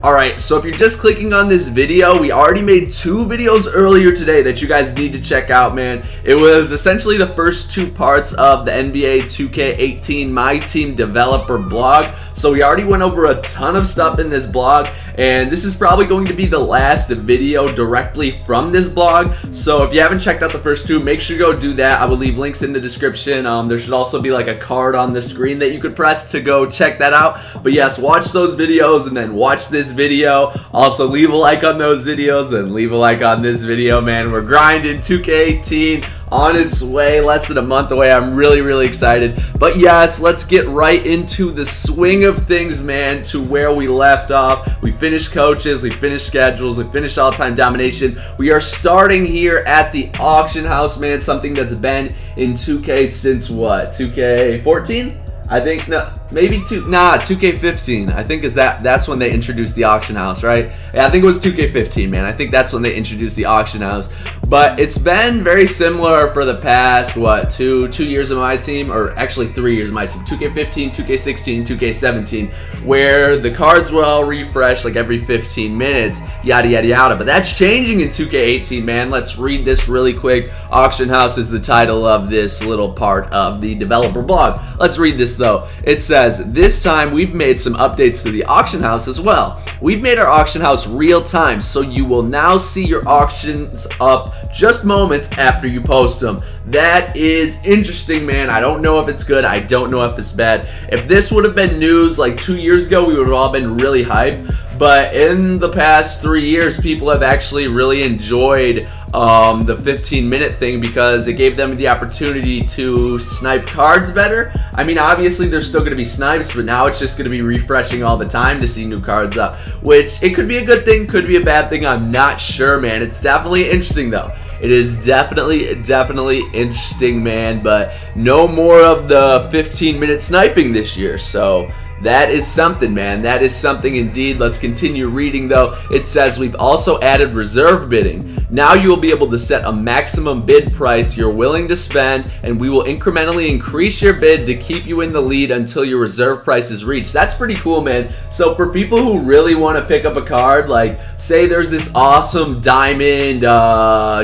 Alright, so if you're just clicking on this video, we already made 2 videos earlier today that you guys need to check out, man. It was essentially the first 2 parts of the NBA 2K18 My Team developer blog. So we already went over a ton of stuff in this blog, and this is probably going to be the last video directly from this blog. So if you haven't checked out the first 2, make sure you go do that. I will leave links in the description. There should also be like a card on the screen that you could press to go check that out. But yes, watch those videos and then watch this video. Also leave a like on those videos and leave a like on this video, man. We're grinding 2K18 on its way, less than a month away. I'm really excited. But yes, let's get right into the swing of things, man, to where we left off. We finished coaches, we finished schedules, we finished all-time domination. We are starting here at the auction house, man, something that's been in 2K since what, 2K14? I think, no, maybe 2K15. I think that's when they introduced the auction house, right? Yeah, I think it was 2K15, man. I think that's when they introduced the auction house. But it's been very similar for the past, what, two years of my team, or actually 3 years of my team. 2K15, 2K16, 2K17, where the cards will all refresh like every 15 minutes, yada yada yada. But that's changing in 2K18, man. Let's read this really quick. Auction house is the title of this little part of the developer blog. Let's read this though. It says, this time we've made some updates to the auction house as well. We've made our auction house real time, so you will now see your auctions up just moments after you post them. That is interesting, man. I don't know if it's good. I don't know if it's bad. If this would have been news like 2 years ago, we would have all been really hyped. But in the past 3 years, people have actually really enjoyed the 15-minute thing because it gave them the opportunity to snipe cards better. I mean, obviously, there's still going to be snipes, but now it's just going to be refreshing all the time to see new cards up, which it could be a good thing, could be a bad thing. I'm not sure, man. It's definitely interesting, though. It is definitely interesting, man, but no more of the 15-minute sniping this year, so that is something, man. That is something indeed. Let's continue reading, though. It says we've also added reserve bidding. Now you will be able to set a maximum bid price you're willing to spend, and we will incrementally increase your bid to keep you in the lead until your reserve price is reached. That's pretty cool, man. So for people who really want to pick up a card, like say there's this awesome diamond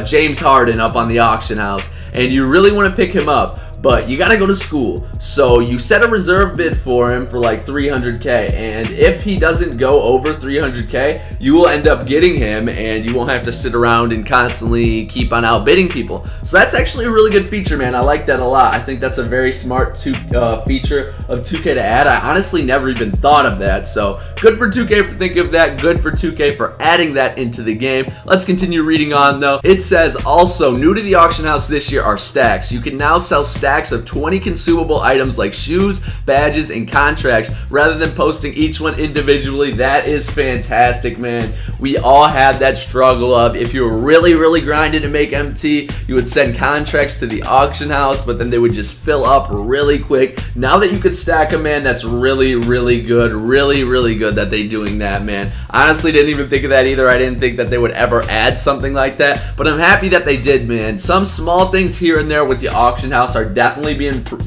James Harden up on the auction house, and you really want to pick him up, but you gotta go to school. So you set a reserve bid for him for like 300K, and if he doesn't go over 300K, you will end up getting him, and you won't have to sit around and constantly keep on outbidding people. So that's actually a really good feature, man. I like that a lot. I think that's a very smart feature of 2K to add. I honestly never even thought of that, so good for 2K for thinking of that. Good for 2K for adding that into the game. Let's continue reading on, though. It says, also, new to the auction house this year are stacks. You can now sell stacks of 20 consumable items like shoes, badges, and contracts rather than posting each one individually. That is fantastic, man. We all had that struggle of, if you were really grinding to make MT, you would send contracts to the auction house, but then they would just fill up really quick. Now that you could stack them, man, that's really good. Really good that they're doing that, man. Honestly, didn't even think of that either. I didn't think that they would ever add something like that, but I'm happy that they did, man. Some small things here and there with the auction house are definitely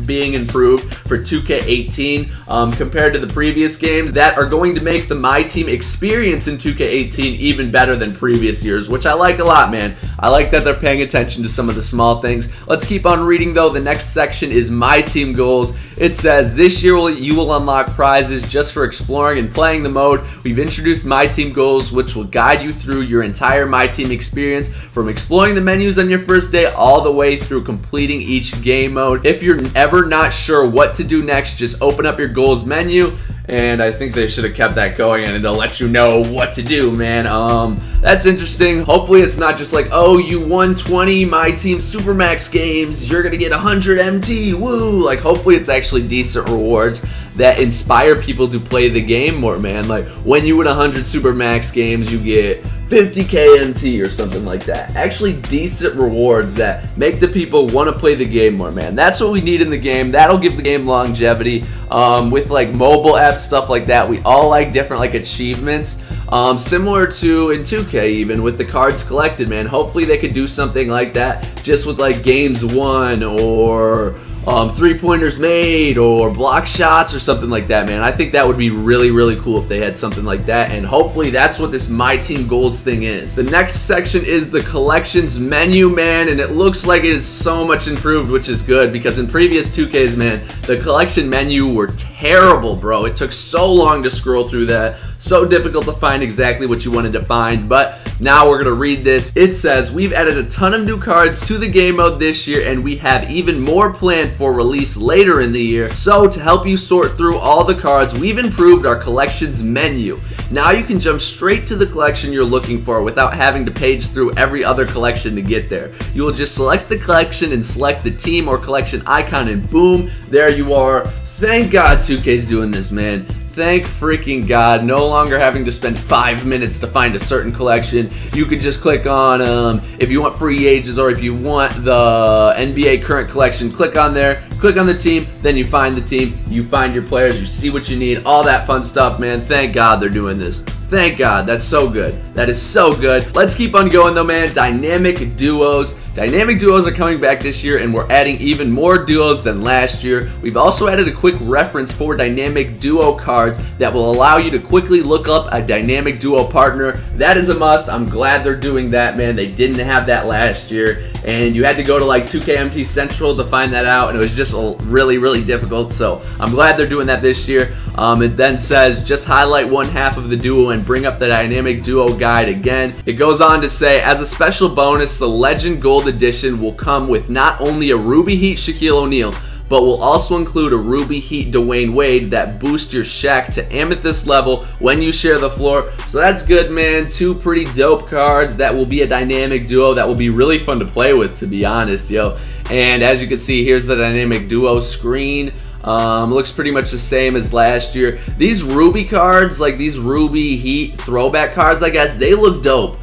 being improved for 2K18 compared to the previous games that are going to make the My Team experience in 2K18 even better than previous years, which I like a lot, man. I like that they're paying attention to some of the small things. Let's keep on reading, though. The next section is My Team goals. It says, this year you will unlock prizes just for exploring and playing the mode. We've introduced My Team goals, which will guide you through your entire My Team experience, from exploring the menus on your first day all the way through completing each game mode. If you're ever not sure what to do next, just open up your goals menu, and I think they should have kept that going, and it'll let you know what to do, man. That's interesting. Hopefully it's not just like, oh, you won 20 My Team Supermax games, you're gonna get 100 MT, woo! Like, hopefully it's actually decent rewards that inspire people to play the game more, man. Like, when you win 100 Supermax games, you get 50K MT or something like that. Actually decent rewards that make the people want to play the game more, man. That's what we need in the game. That'll give the game longevity. With like mobile apps, stuff like that, we all like different like achievements. Similar to in 2K even with the cards collected, man. Hopefully they could do something like that just with like games won or 3-pointers made or block shots or something like that, man. I think that would be really, really cool if they had something like that, and hopefully that's what this My Team Goals thing is. The next section is the collections menu, man, and it looks like it is so much improved, which is good, because in previous 2Ks, man, the collection menu were terrible, bro. It took so long to scroll through that, so difficult to find exactly what you wanted to find, but now we're gonna read this. It says, we've added a ton of new cards to the game mode this year, and we have even more planned for release later in the year. So to help you sort through all the cards, we've improved our collections menu. Now you can jump straight to the collection you're looking for without having to page through every other collection to get there. You will just select the collection and select the team or collection icon, and boom, there you are. Thank God 2K's doing this, man. Thank freaking God. No longer having to spend 5 minutes to find a certain collection. You could just click on, if you want free agents or if you want the NBA current collection, click on there, click on the team, then you find the team, you find your players, you see what you need, all that fun stuff, man. Thank God they're doing this. Thank God. That's so good. That is so good. Let's keep on going though, man. Dynamic duos. Dynamic duos are coming back this year, and we're adding even more duos than last year. We've also added a quick reference for dynamic duo cards that will allow you to quickly look up a dynamic duo partner. That is a must. I'm glad they're doing that, man. They didn't have that last year, and you had to go to like 2KMT Central to find that out, and it was just really, really difficult. So I'm glad they're doing that this year. It then says, just highlight one half of the duo and bring up the dynamic duo guide again. It goes on to say, as a special bonus, the Legend Gold Edition will come with not only a Ruby Heat Shaquille O'Neal, but will also include a Ruby Heat Dwayne Wade that boosts your Shaq to Amethyst level when you share the floor. So that's good, man. Two pretty dope cards that will be a dynamic duo that will be really fun to play with, to be honest, yo. And as you can see, here's the dynamic duo screen. Looks pretty much the same as last year. These Ruby cards, like these Ruby Heat throwback cards, I guess, they look dope.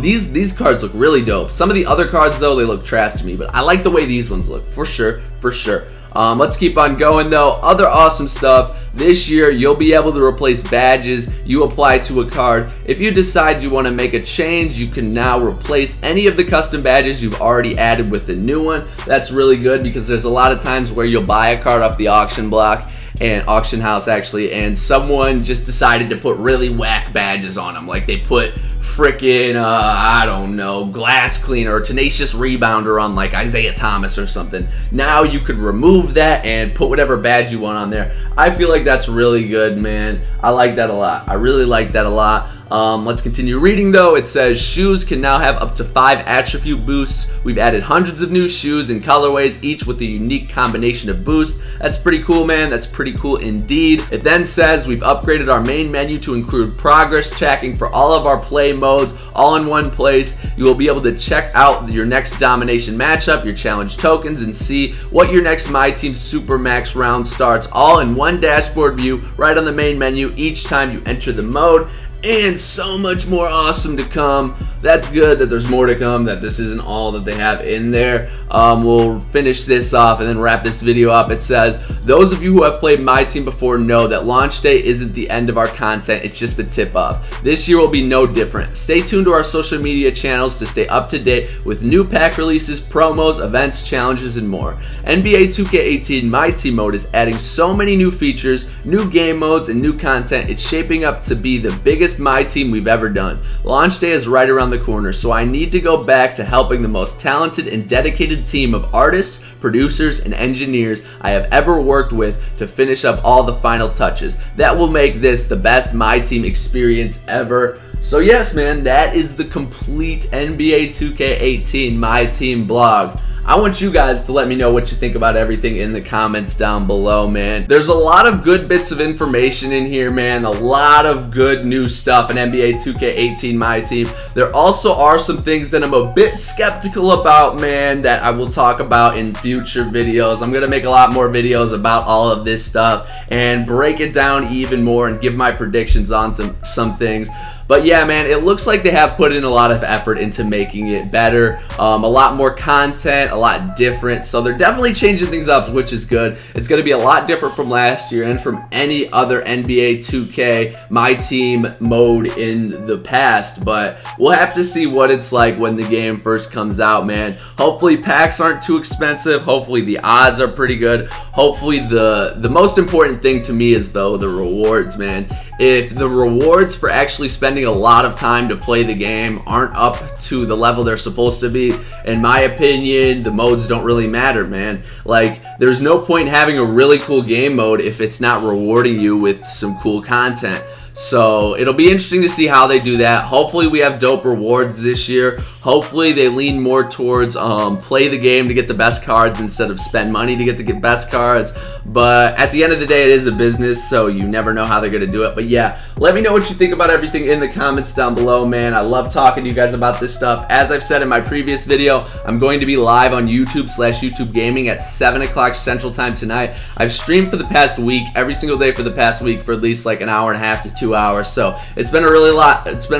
These cards look really dope. Some of the other cards though, they look trash to me, but I like the way these ones look, for sure, for sure. Let's keep on going though. Other awesome stuff. This year, you'll be able to replace badges you apply to a card. If you decide you want to make a change, you can now replace any of the custom badges you've already added with a new one. That's really good, because there's a lot of times where you'll buy a card off the auction block and auction house actually, and someone just decided to put really whack badges on them. Like they put freaking, I don't know, glass cleaner or tenacious rebounder on like Isaiah Thomas or something. Now you could remove that and put whatever badge you want on there. I feel like that's really good, man. I like that a lot. I really like that a lot. Let's continue reading though. It says shoes can now have up to 5 attribute boosts. We've added hundreds of new shoes and colorways, each with a unique combination of boosts. That's pretty cool, man. That's pretty cool indeed. It then says we've upgraded our main menu to include progress tracking for all of our play modes, all in one place. You will be able to check out your next domination matchup, your challenge tokens, and see what your next My Team Super Max round starts, all in one dashboard view right on the main menu each time you enter the mode. And so much more awesome to come. That's good that there's more to come, that this isn't all that they have in there. We'll finish this off and then wrap this video up. It says, those of you who have played My Team before know that launch day isn't the end of our content, it's just the tip off. This year will be no different. Stay tuned to our social media channels to stay up to date with new pack releases, promos, events, challenges, and more. NBA 2K18 My Team mode is adding so many new features, new game modes, and new content. It's shaping up to be the biggest My Team we've ever done. Launch day is right around the corner, so I need to go back to helping the most talented and dedicated team of artists, producers, and engineers I have ever worked with to finish up all the final touches. That will make this the best My Team experience ever. So yes, man, that is the complete NBA 2K18 My Team blog. I want you guys to let me know what you think about everything in the comments down below, man. There's a lot of good bits of information in here, man. A lot of good new stuff in NBA 2K18 My Team. There also are some things that I'm a bit skeptical about, man, that I will talk about in future videos. I'm gonna make a lot more videos about all of this stuff and break it down even more and give my predictions on some things. But yeah, man, it looks like they have put in a lot of effort into making it better. A lot more content, a lot different. So they're definitely changing things up, which is good. It's going to be a lot different from last year and from any other NBA 2K My Team mode in the past. But we'll have to see what it's like when the game first comes out, man. Hopefully packs aren't too expensive. Hopefully the odds are pretty good. Hopefully the most important thing to me is, though, the rewards, man. If the rewards for actually spending a lot of time to play the game aren't up to the level they're supposed to be, in my opinion, the modes don't really matter, man. Like, there's no point in having a really cool game mode if it's not rewarding you with some cool content. So it'll be interesting to see how they do that. Hopefully we have dope rewards this year. Hopefully they lean more towards play the game to get the best cards instead of spend money to get the best cards. But at the end of the day, it is a business, so you never know how they're going to do it. But yeah, let me know what you think about everything in the comments down below, man. I love talking to you guys about this stuff. As I've said in my previous video, I'm going to be live on YouTube/YouTube Gaming at 7 o'clock Central Time tonight. I've streamed for the past week, every single day for the past week, for at least like an hour and a half to 2 hours. So it's been a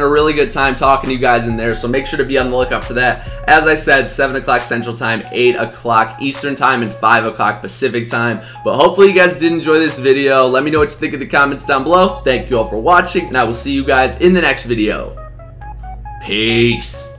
really good time talking to you guys in there. So make sure to be on the lookout for that. As I said, 7 o'clock Central Time, 8 o'clock Eastern Time, and 5 o'clock Pacific Time. But hopefully you guys did enjoy this video. Let me know what you think in the comments down below. Thank you all for watching, and I will see you guys in the next video. Peace.